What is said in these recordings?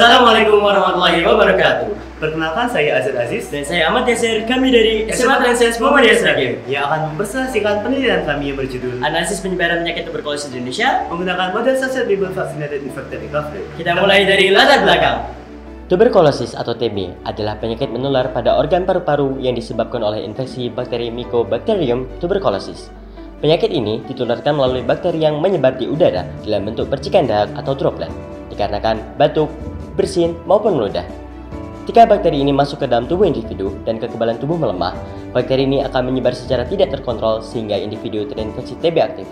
Assalamualaikum warahmatullahi wabarakatuh. Perkenalkan, saya Azad Aziz Dan saya Ahmad Yasir, kami dari SMA Transense Muhammadiyah Sragen yang akan mempresentasikan penelitian kami yang berjudul Analisis penyebaran penyakit tuberkulosis di Indonesia menggunakan model Sustainable Vaccinated Infected Recovery. Kita mulai dari latar belakang. Tuberkulosis atau TB adalah penyakit menular pada organ paru-paru yang disebabkan oleh infeksi bakteri Mycobacterium tuberculosis. Penyakit ini ditularkan melalui bakteri yang menyebar di udara dalam bentuk percikan dahak atau droplet, dikarenakan batuk, bersin, maupun meludah. Jika bakteri ini masuk ke dalam tubuh individu dan kekebalan tubuh melemah, bakteri ini akan menyebar secara tidak terkontrol sehingga individu terinfeksi TB aktif.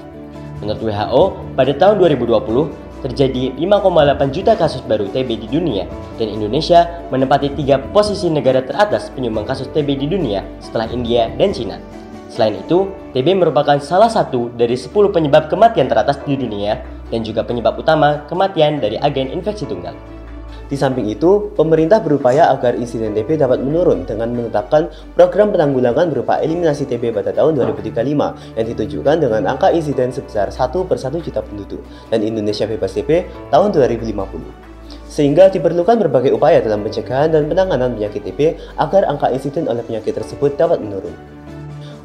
Menurut WHO, pada tahun 2020, terjadi 5,8 juta kasus baru TB di dunia, dan Indonesia menempati 3 posisi negara teratas penyumbang kasus TB di dunia setelah India dan Cina. Selain itu, TB merupakan salah satu dari 10 penyebab kematian teratas di dunia dan juga penyebab utama kematian dari agen infeksi tunggal. Di samping itu, pemerintah berupaya agar insiden TB dapat menurun dengan menetapkan program penanggulangan berupa eliminasi TB pada tahun 2035 yang ditujukan dengan angka insiden sebesar 1 per 1 juta penduduk dan Indonesia bebas TB tahun 2050. Sehingga diperlukan berbagai upaya dalam pencegahan dan penanganan penyakit TB agar angka insiden oleh penyakit tersebut dapat menurun.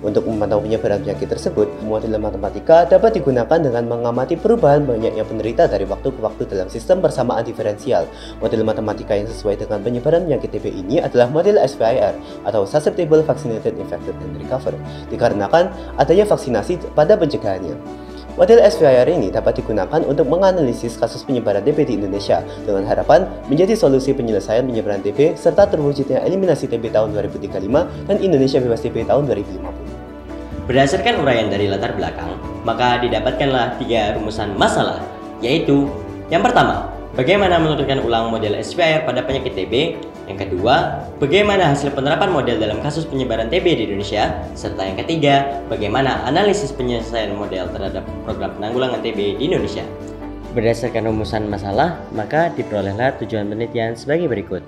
Untuk memantau penyebaran penyakit tersebut, model matematika dapat digunakan dengan mengamati perubahan banyaknya penderita dari waktu ke waktu dalam sistem persamaan diferensial. Model matematika yang sesuai dengan penyebaran penyakit TB ini adalah model SVIR atau Susceptible Vaccinated Infected and Recover, dikarenakan adanya vaksinasi pada pencegahannya. Model SVIR ini dapat digunakan untuk menganalisis kasus penyebaran TB di Indonesia dengan harapan menjadi solusi penyelesaian penyebaran TB serta terwujudnya eliminasi TB tahun 2035 dan Indonesia bebas TB tahun 2050. Berdasarkan uraian dari latar belakang, maka didapatkanlah 3 rumusan masalah, yaitu yang pertama, bagaimana menurunkan ulang model SVIR pada penyakit TB. Yang kedua, bagaimana hasil penerapan model dalam kasus penyebaran TB di Indonesia. Serta yang ketiga, bagaimana analisis penyelesaian model terhadap program penanggulangan TB di Indonesia. Berdasarkan rumusan masalah, maka diperolehlah tujuan penelitian sebagai berikut.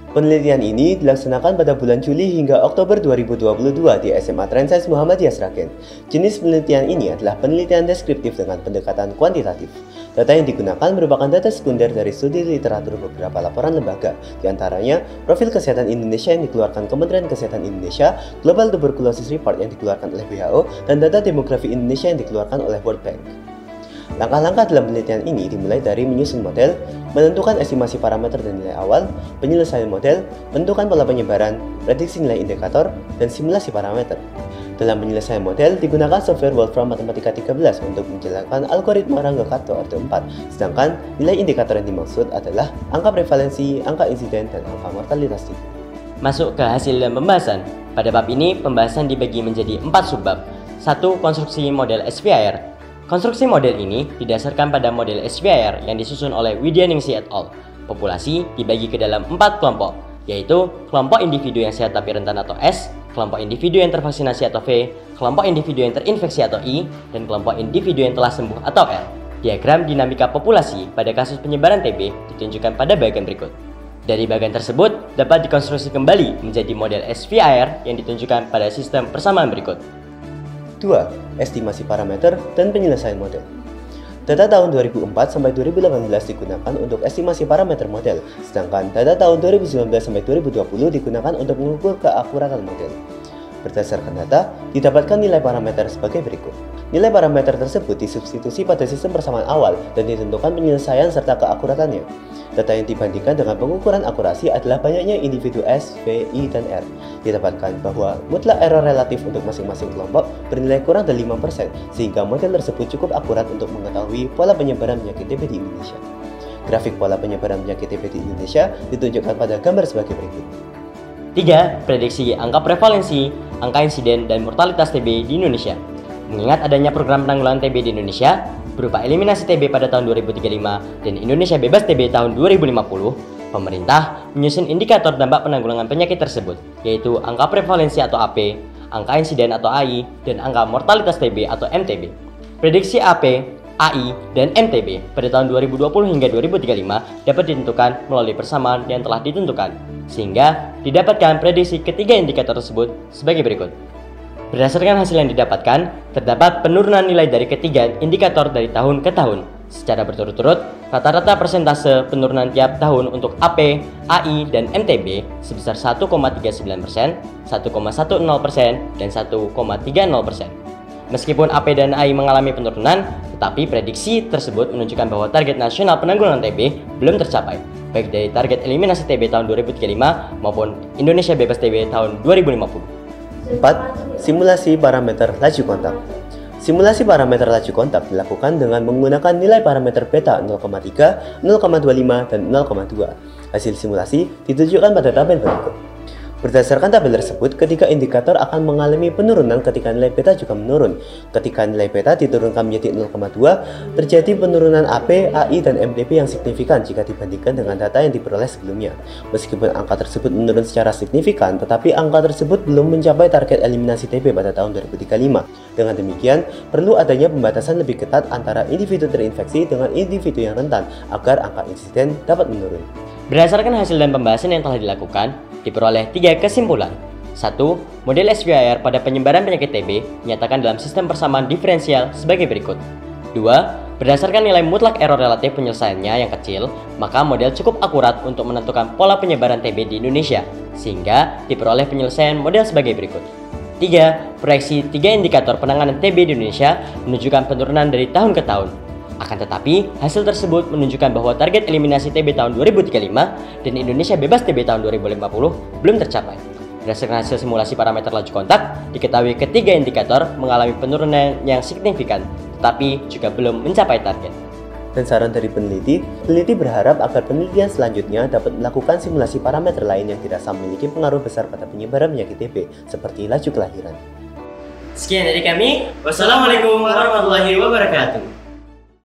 Penelitian ini dilaksanakan pada bulan Juli hingga Oktober 2022 di SMA Transense Muhammadiyah Sragen. Jenis penelitian ini adalah penelitian deskriptif dengan pendekatan kuantitatif. Data yang digunakan merupakan data sekunder dari studi literatur beberapa laporan lembaga, diantaranya Profil Kesehatan Indonesia yang dikeluarkan Kementerian Kesehatan Indonesia, Global Tuberculosis Report yang dikeluarkan oleh WHO, dan data demografi Indonesia yang dikeluarkan oleh World Bank. Langkah-langkah dalam penelitian ini dimulai dari menyusun model, menentukan estimasi parameter dan nilai awal, penyelesaian model, menentukan pola penyebaran, prediksi nilai indikator, dan simulasi parameter. Dalam penyelesaian model, digunakan software Wolfram Matematika 13 untuk menjalankan algoritma Rangga-Karto Orde 4, sedangkan nilai indikator yang dimaksud adalah angka prevalensi, angka insiden, dan angka mortalitas tinggi. Masuk ke hasil dan pembahasan. Pada bab ini, pembahasan dibagi menjadi 4 subbab. 1. Konstruksi model SVIR. Konstruksi model ini didasarkan pada model SVIR yang disusun oleh Widyaningsih et al. Populasi dibagi ke dalam 4 kelompok, yaitu kelompok individu yang sehat tapi rentan atau S, kelompok individu yang tervaksinasi atau V, kelompok individu yang terinfeksi atau I, dan kelompok individu yang telah sembuh atau L. Diagram dinamika populasi pada kasus penyebaran TB ditunjukkan pada bagian berikut. Dari bagian tersebut dapat dikonstruksi kembali menjadi model SVIR yang ditunjukkan pada sistem persamaan berikut. 2. Estimasi parameter dan penyelesaian model. Data tahun 2004 sampai 2018 digunakan untuk estimasi parameter model, sedangkan data tahun 2019 sampai 2020 digunakan untuk mengukur keakuratan model. Berdasarkan data, didapatkan nilai parameter sebagai berikut. Nilai parameter tersebut disubstitusi pada sistem persamaan awal dan ditentukan penyelesaian serta keakuratannya. Data yang dibandingkan dengan pengukuran akurasi adalah banyaknya individu S, V, I, dan R. Didapatkan bahwa mutlak error relatif untuk masing-masing kelompok bernilai kurang dari 5%, sehingga model tersebut cukup akurat untuk mengetahui pola penyebaran penyakit TB di Indonesia. Grafik pola penyebaran penyakit TB di Indonesia ditunjukkan pada gambar sebagai berikut. 3. Prediksi angka prevalensi, angka insiden, dan mortalitas TB di Indonesia. Mengingat adanya program penanggulangan TB di Indonesia berupa eliminasi TB pada tahun 2035 dan Indonesia bebas TB tahun 2050, pemerintah menyusun indikator dampak penanggulangan penyakit tersebut, yaitu angka prevalensi atau AP, angka insiden atau AI, dan angka mortalitas TB atau MTB. Prediksi AP, AI, dan MTB pada tahun 2020 hingga 2035 dapat ditentukan melalui persamaan yang telah ditentukan, sehingga didapatkan prediksi ketiga indikator tersebut sebagai berikut. Berdasarkan hasil yang didapatkan, terdapat penurunan nilai dari ketiga indikator dari tahun ke tahun. Secara berturut-turut, rata-rata persentase penurunan tiap tahun untuk AP, AI, dan MTB sebesar 1,39%, 1,10%, dan 1,30%. Meskipun AP dan AI mengalami penurunan, tetapi prediksi tersebut menunjukkan bahwa target nasional penanggulangan TB belum tercapai, baik dari target eliminasi TB tahun 2035 maupun Indonesia bebas TB tahun 2050. 4. Simulasi parameter laju kontak. Simulasi parameter laju kontak dilakukan dengan menggunakan nilai parameter beta 0,3, 0,25, dan 0,2. Hasil simulasi ditunjukkan pada tabel berikut. Berdasarkan tabel tersebut, ketika indikator akan mengalami penurunan ketika nilai beta juga menurun. Ketika nilai beta diturunkan menjadi 0,2, terjadi penurunan AP, AI, dan MTB yang signifikan jika dibandingkan dengan data yang diperoleh sebelumnya. Meskipun angka tersebut menurun secara signifikan, tetapi angka tersebut belum mencapai target eliminasi TB pada tahun 2035. Dengan demikian, perlu adanya pembatasan lebih ketat antara individu terinfeksi dengan individu yang rentan agar angka insiden dapat menurun. Berdasarkan hasil dan pembahasan yang telah dilakukan, diperoleh 3 kesimpulan. 1. Model SVIR pada penyebaran penyakit TB dinyatakan dalam sistem persamaan diferensial sebagai berikut. 2. Berdasarkan nilai mutlak error relatif penyelesaiannya yang kecil, maka model cukup akurat untuk menentukan pola penyebaran TB di Indonesia, sehingga diperoleh penyelesaian model sebagai berikut. 3. Proyeksi 3 indikator penanganan TB di Indonesia menunjukkan penurunan dari tahun ke tahun. Akan tetapi, hasil tersebut menunjukkan bahwa target eliminasi TB tahun 2035 dan Indonesia bebas TB tahun 2050 belum tercapai. Berdasarkan hasil simulasi parameter laju kontak, diketahui ketiga indikator mengalami penurunan yang signifikan, tetapi juga belum mencapai target. Dan saran dari peneliti berharap agar penelitian selanjutnya dapat melakukan simulasi parameter lain yang dirasa memiliki pengaruh besar pada penyebaran penyakit TB, seperti laju kelahiran. Sekian dari kami. Wassalamualaikum warahmatullahi wabarakatuh.